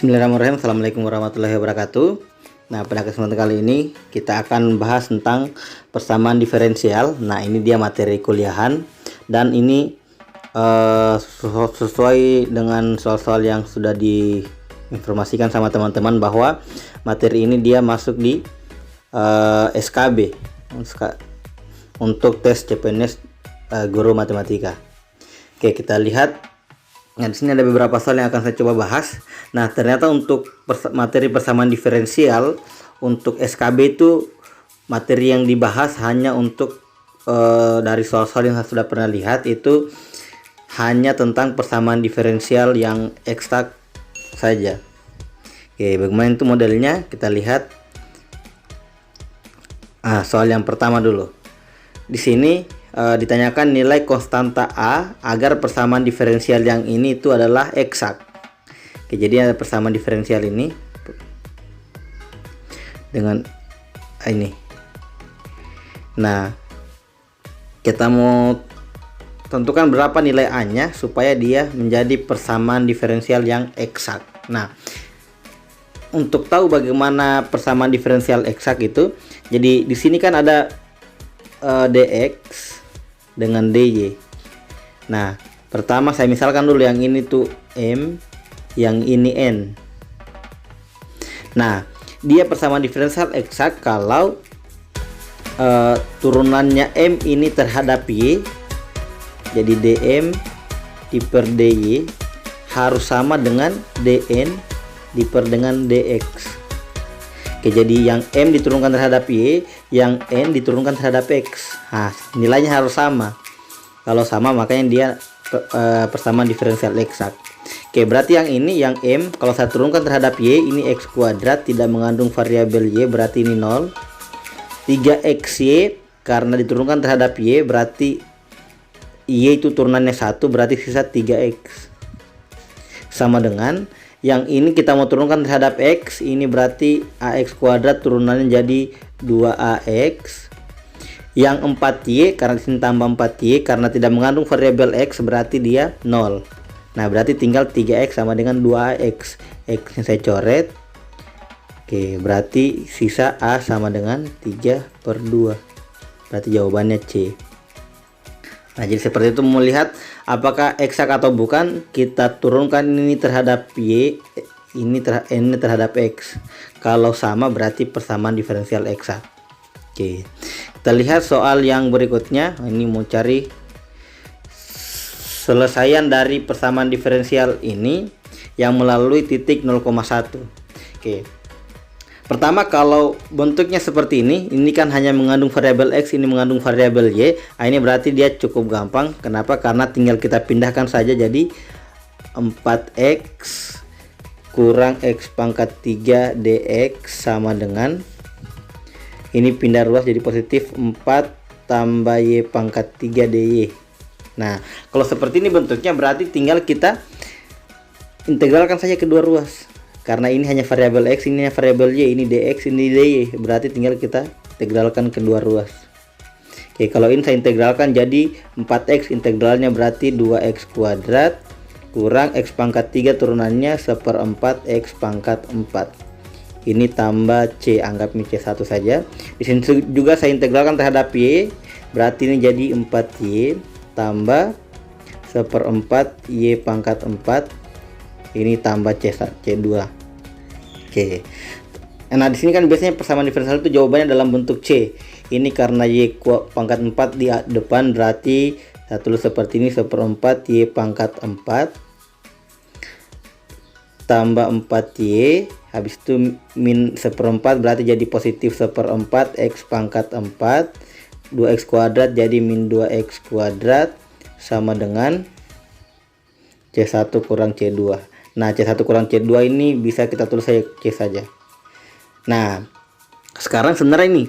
Bismillahirrahmanirrahim. Assalamualaikum warahmatullahi wabarakatuh. Nah, pada kesempatan kali ini kita akan bahas tentang persamaan diferensial. Nah, ini dia materi kuliahan dan ini sesuai dengan soal-soal yang sudah diinformasikan sama teman-teman bahwa materi ini dia masuk di SKB untuk tes CPNS guru matematika. Oke, kita lihat. Nah, di sini ada beberapa soal yang akan saya coba bahas. Nah, ternyata untuk materi persamaan diferensial untuk SKB itu materi yang dibahas hanya untuk dari soal-soal yang saya sudah pernah lihat itu hanya tentang persamaan diferensial yang eksak saja. Oke, bagaimana itu modelnya? Kita lihat. Soal yang pertama dulu. Di sini ditanyakan nilai konstanta A agar persamaan diferensial yang ini itu adalah eksak. Oke, jadi ada persamaan diferensial ini dengan ini. Nah, kita mau tentukan berapa nilai A-nya supaya dia menjadi persamaan diferensial yang eksak. Nah, untuk tahu bagaimana persamaan diferensial eksak itu, jadi di sini kan ada dx dengan dy. Nah, pertama saya misalkan dulu yang ini tuh m, yang ini n. Nah, dia persamaan diferensial eksak kalau turunannya m ini terhadap y, jadi dm diper dy harus sama dengan dn diper dengan dx. Oke, jadi yang m diturunkan terhadap y, yang n diturunkan terhadap x. Nah, nilainya harus sama. Kalau sama makanya dia persamaan diferensial eksak. Oke, berarti yang ini, yang m, kalau saya turunkan terhadap y, ini x kuadrat tidak mengandung variabel y, berarti ini 0. 3xy karena diturunkan terhadap y, berarti y itu turunannya 1, berarti sisa 3x. Sama dengan yang ini kita mau turunkan terhadap x, ini berarti ax kuadrat turunannya jadi 2ax. Yang 4y karena disini tambah 4y karena tidak mengandung variabel x, berarti dia 0. Nah, berarti tinggal 3x sama dengan 2ax. X nya saya coret. Oke, berarti sisa a sama dengan 3/2. Berarti jawabannya C. Nah, jadi seperti itu, melihat apakah eksak atau bukan, kita turunkan ini terhadap y, ini terhadap x. Kalau sama berarti persamaan diferensial eksak. Oke, kita lihat soal yang berikutnya. Ini mau cari selesaian dari persamaan diferensial ini yang melalui titik 0,1. Oke. Pertama, kalau bentuknya seperti ini kan hanya mengandung variabel x, ini mengandung variabel y. Nah, ini berarti dia cukup gampang. Kenapa? Karena tinggal kita pindahkan saja, jadi 4x kurang x pangkat 3 dx sama dengan, ini pindah ruas jadi positif 4 tambah y pangkat 3 dy. Nah, kalau seperti ini bentuknya berarti tinggal kita integralkan saja kedua ruas. Karena ini hanya variabel x, ini hanya variabel y, ini dx, ini dy, berarti tinggal kita integralkan kedua ruas. Oke, kalau ini saya integralkan jadi 4x, integralnya berarti 2x kuadrat kurang x pangkat 3 turunannya 1/4 x pangkat 4. Ini tambah c, anggap ini c1 saja. Di sini juga saya integralkan terhadap y, berarti ini jadi 4y tambah 1/4 y pangkat 4. Ini tambah C2. Oke. Nah, di sini kan biasanya persamaan diferensial itu jawabannya dalam bentuk C. Ini karena y pangkat 4 di depan, berarti saya tulis seperti ini 1/4 y pangkat 4 tambah 4y, habis itu min 1/4 berarti jadi positif 1/4 x pangkat 4, 2x kuadrat jadi min 2x kuadrat sama dengan C1 kurang C2. Nah, C1 kurang C2 ini bisa kita tulis saja C saja. Nah, sekarang sebenarnya ini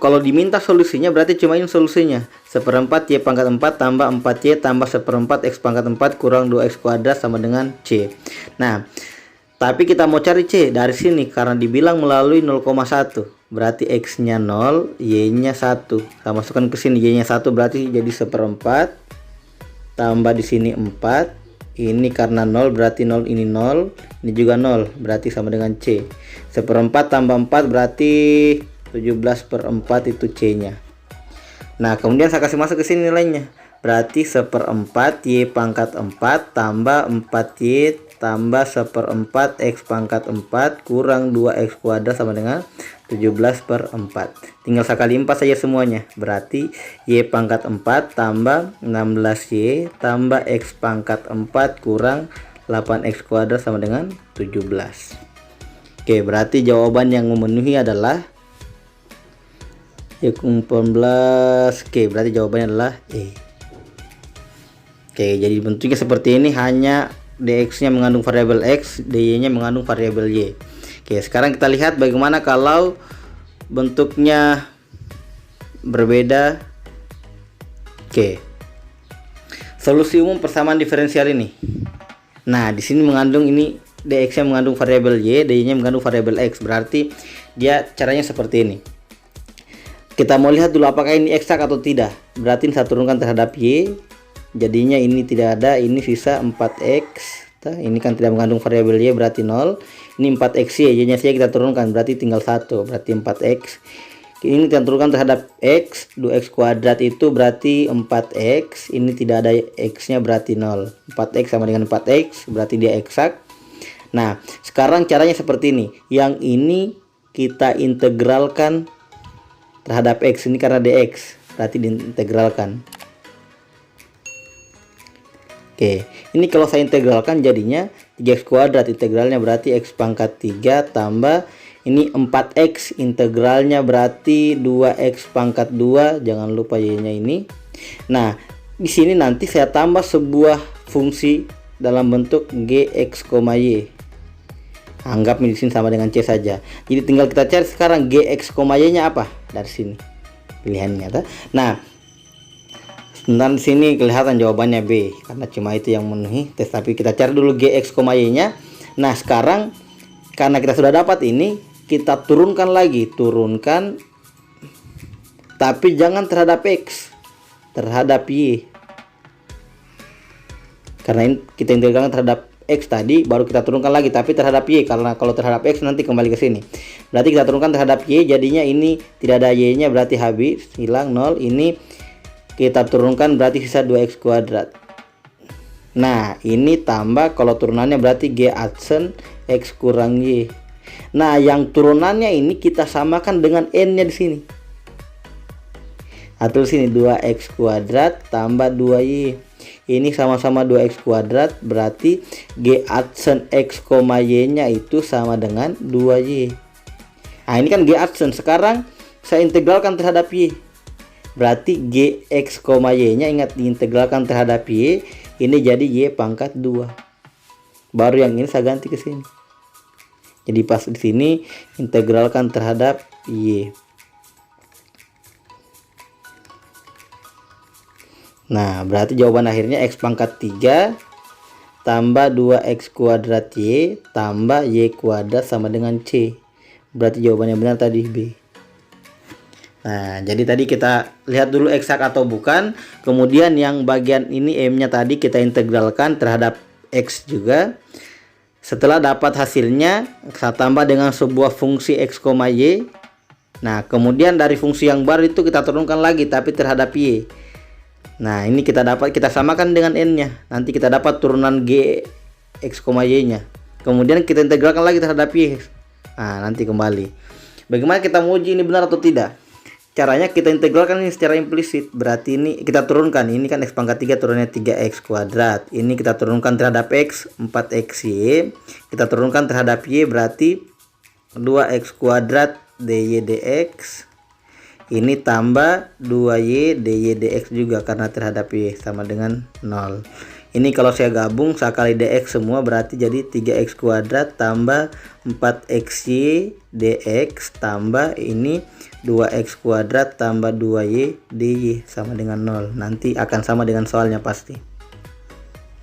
kalau diminta solusinya berarti cuma ini solusinya. 1/4 y pangkat 4 tambah 4y tambah 1/4 x pangkat 4 kurang 2x kuadrat sama dengan C. Nah, tapi kita mau cari C dari sini karena dibilang melalui 0,1. Berarti x-nya 0, y-nya 1. Kita masukkan ke sini, y-nya 1 berarti jadi 1/4 tambah di sini 4 Ini karena 0 berarti 0, ini 0, ini juga 0, berarti sama dengan C. 1/4 tambah 4 berarti 17/4 itu C-nya. Nah, kemudian saya kasih masuk ke sini nilainya. Berarti 1/4 Y pangkat 4 tambah 4Y tambah 1/4 X pangkat 4 kurang 2X kuadrat sama dengan 17/4. Tinggal saya kali 4 saja semuanya. Berarti Y pangkat 4 tambah 16Y tambah X pangkat 4 kurang 8X kuadrat sama dengan 17. Oke, berarti jawaban yang memenuhi adalah Y18. Oke, berarti jawabannya adalah E. Oke, jadi bentuknya seperti ini, hanya dx nya mengandung variabel X, dy nya mengandung variabel Y. Oke, sekarang kita lihat bagaimana kalau bentuknya berbeda. Oke, solusi umum persamaan diferensial ini. Nah, di sini mengandung ini dx nya mengandung variabel Y, dy nya mengandung variabel X, berarti dia caranya seperti ini. Kita mau lihat dulu apakah ini eksak atau tidak. Berarti saya turunkan terhadap Y, jadinya ini tidak ada, ini sisa 4X. Ini kan tidak mengandung variabel Y, berarti 0. Ini 4X Y nya saja kita turunkan, berarti tinggal 1, berarti 4X. Ini kita turunkan terhadap X, 2X kuadrat itu berarti 4X. Ini tidak ada X nya, berarti 0. 4X sama dengan 4X, berarti dia eksak. Nah, sekarang caranya seperti ini. Yang ini kita integralkan terhadap X, ini karena dx, berarti diintegralkan. Oke, ini kalau saya integralkan jadinya 3x kuadrat, integralnya berarti x pangkat 3 tambah ini 4x, integralnya berarti 2x pangkat 2, jangan lupa y-nya ini. Nah, di sini nanti saya tambah sebuah fungsi dalam bentuk gx, y. Anggap di sini sama dengan C saja. Jadi tinggal kita cari sekarang gx, y-nya apa dari sini pilihannya. Nah, sebentar di sini kelihatan jawabannya B karena cuma itu yang memenuhi tes, tapi kita cari dulu gx, y-nya. Nah, sekarang karena kita sudah dapat ini, kita turunkan lagi, tapi jangan terhadap X, terhadap Y. Karena ini kita integralkan terhadap X tadi, baru kita turunkan lagi, tapi terhadap Y, karena kalau terhadap X nanti kembali ke sini. Berarti kita turunkan terhadap Y, jadinya ini tidak ada Y-nya, berarti habis, hilang 0. Ini kita turunkan berarti sisa 2X kuadrat. Nah, ini tambah, kalau turunannya berarti G adsen X kurang Y. Nah, yang turunannya ini kita samakan dengan N-nya di sini. Atau sini 2X kuadrat tambah 2Y. Ini sama-sama 2x kuadrat, berarti G adsen X, Y-nya itu sama dengan 2Y. Nah, ini kan G adsen. Sekarang saya integralkan terhadap Y. Berarti Gx, Y-nya ingat diintegralkan terhadap Y. Ini jadi Y pangkat 2. Baru yang ini saya ganti ke sini. Jadi pas di sini integralkan terhadap Y. Nah, berarti jawaban akhirnya X pangkat 3 tambah 2X kuadrat Y tambah Y kuadrat sama dengan C. Berarti jawabannya benar tadi B. Nah, jadi tadi kita lihat dulu eksak atau bukan. Kemudian yang bagian ini M-nya tadi kita integralkan terhadap X juga. Setelah dapat hasilnya, saya tambah dengan sebuah fungsi X, Y. Nah, kemudian dari fungsi yang baru itu kita turunkan lagi, tapi terhadap Y. Nah, ini kita samakan dengan N-nya. Nanti kita dapat turunan G X, Y-nya. Kemudian kita integralkan lagi terhadap Y. Nah, nanti kembali. Bagaimana kita menguji ini benar atau tidak? Caranya kita integralkan ini secara implisit. Berarti ini kita turunkan. Ini kan X pangkat 3 turunnya 3X kuadrat. Ini kita turunkan terhadap X 4XY. Kita turunkan terhadap Y berarti 2X kuadrat dy dx. Ini tambah 2Y dy dx juga karena terhadap Y sama dengan 0. Ini kalau saya gabung, saya kali dx semua berarti jadi 3x kuadrat tambah 4xy dx tambah ini 2x kuadrat tambah 2y dy sama dengan 0. Nanti akan sama dengan soalnya pasti.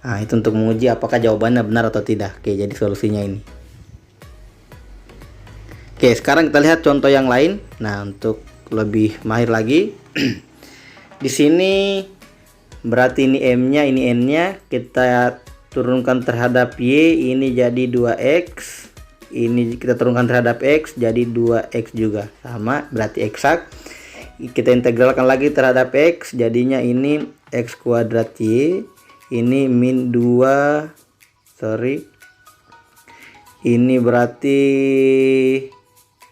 Nah, itu untuk menguji apakah jawabannya benar atau tidak. Oke, jadi solusinya ini. Oke, sekarang kita lihat contoh yang lain. Nah, untuk lebih mahir lagi di sini berarti ini M-nya, ini N-nya, kita turunkan terhadap Y, ini jadi 2X. Ini kita turunkan terhadap X, jadi 2X juga. Sama, berarti eksak. Kita integralkan lagi terhadap X, jadinya ini X kuadrat Y. Ini min 2, ini berarti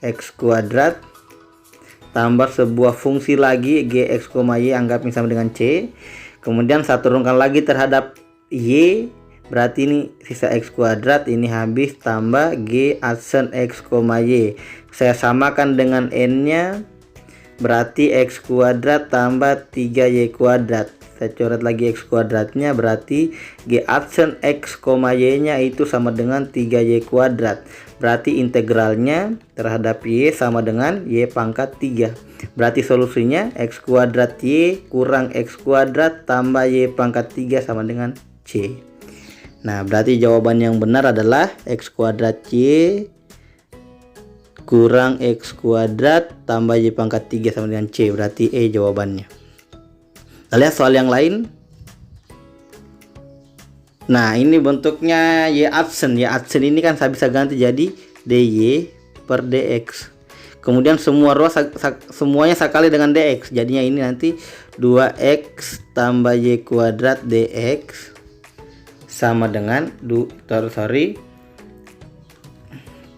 X kuadrat tambah sebuah fungsi lagi Gx, Y, anggap ini sama dengan C. Kemudian saya turunkan lagi terhadap Y, berarti ini sisa X kuadrat, ini habis tambah G adsen X, Y. Saya samakan dengan N nya, berarti X kuadrat tambah 3Y kuadrat. Saya coret lagi X kuadratnya, berarti G adsen X, Y nya itu sama dengan 3Y kuadrat. Berarti integralnya terhadap Y sama dengan Y pangkat 3. Berarti solusinya X kuadrat Y kurang X kuadrat tambah Y pangkat 3 sama dengan C. Nah, berarti jawaban yang benar adalah X kuadrat Y kurang X kuadrat tambah Y pangkat 3 sama dengan C. Berarti E jawabannya. Kita lihat soal yang lain. Nah, ini bentuknya Y adsen. Y adsen ini kan saya bisa ganti jadi DY per DX. Kemudian semua ruas semuanya saya kali dengan DX. Jadinya ini nanti 2X tambah Y kuadrat DX sama dengan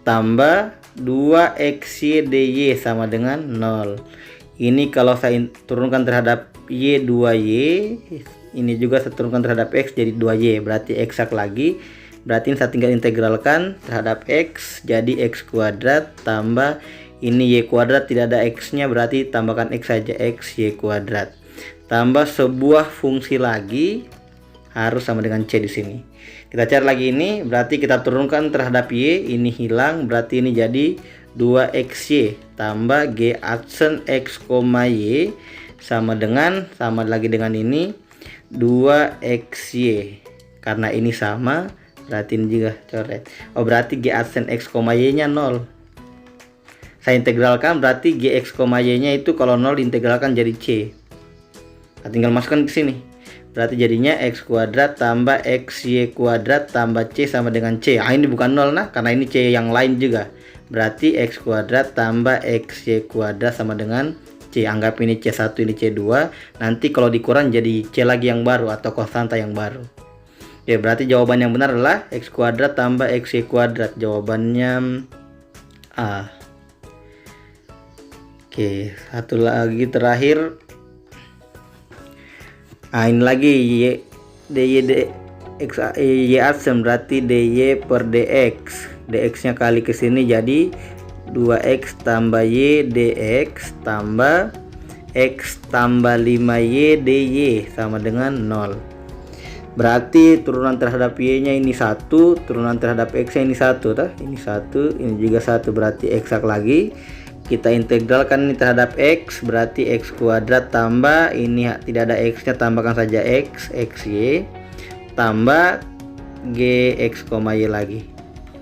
tambah 2XY DY sama dengan 0. Ini kalau saya turunkan terhadap Y 2Y, ini juga saya turunkan terhadap X jadi 2Y, berarti eksak lagi. Berarti saya tinggal integralkan terhadap X, jadi X kuadrat tambah ini Y kuadrat, tidak ada X nya, berarti tambahkan X saja, X Y kuadrat tambah sebuah fungsi lagi, harus sama dengan C di sini. Kita cari lagi ini, berarti kita turunkan terhadap Y, ini hilang, berarti ini jadi 2XY tambah G adsen X, Y sama lagi dengan ini 2XY. Karena ini sama, berarti ini juga coret. Oh, berarti G adsen X, Y nya 0. Saya integralkan, berarti Gx, Y nya itu kalau 0 diintegralkan jadi C. Nah, tinggal masukkan ke sini. Berarti jadinya X kuadrat tambah XY kuadrat tambah C sama dengan C. Ah, ini bukan 0 nah, karena ini C yang lain juga. Berarti X kuadrat tambah XY kuadrat sama dengan C. Anggap ini C1, ini C2. Nanti kalau dikurang jadi C lagi yang baru atau konstanta yang baru. Ya, berarti jawaban yang benar adalah X kuadrat tambah XY kuadrat. Jawabannya A. Oke, satu lagi terakhir. Nah, ini lagi Y adsen, berarti DY per DX. DX nya kali ke sini jadi 2X tambah Y DX tambah X tambah 5Y DY sama dengan 0. Berarti turunan terhadap Y nya ini 1, turunan terhadap X nya ini 1, ini 1, ini juga 1, berarti eksak lagi. Kita integralkan ini terhadap X, berarti X kuadrat tambah ini tidak ada X nya, tambahkan saja X, XY tambah Gx, Y lagi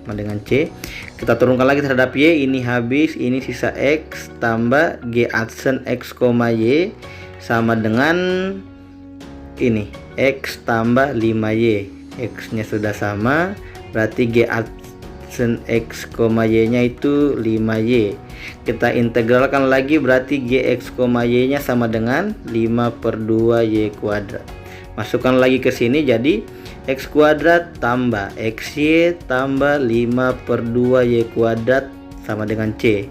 sama dengan C. Kita turunkan lagi terhadap Y, ini habis, ini sisa X tambah G adsen X, Y sama dengan ini X tambah 5Y. X nya sudah sama, berarti G adsen X, Y nya itu 5Y. Kita integralkan lagi, berarti Gx, Y nya sama dengan 5/2Y kuadrat. Masukkan lagi ke sini, jadi X kuadrat tambah XY tambah 5/2Y kuadrat sama dengan C.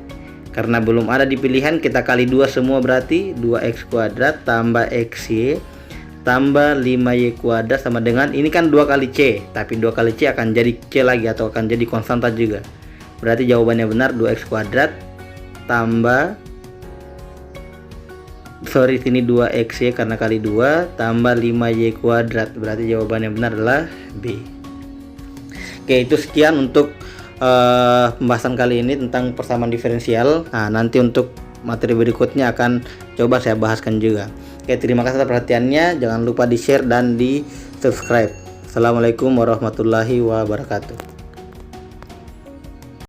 Karena belum ada di pilihan, kita kali 2 semua, berarti 2X kuadrat tambah XY tambah 5Y kuadrat sama dengan, ini kan 2 kali C, tapi 2 kali C akan jadi C lagi atau akan jadi konstanta juga. Berarti jawabannya benar 2X kuadrat tambah sini 2XY karena kali 2 tambah 5Y kuadrat. Berarti jawabannya benar adalah B. Oke, itu sekian untuk pembahasan kali ini tentang persamaan diferensial. Nah, nanti untuk materi berikutnya akan coba saya bahaskan juga. Oke, terima kasih atas perhatiannya. Jangan lupa di share dan di subscribe. Assalamualaikum warahmatullahi wabarakatuh.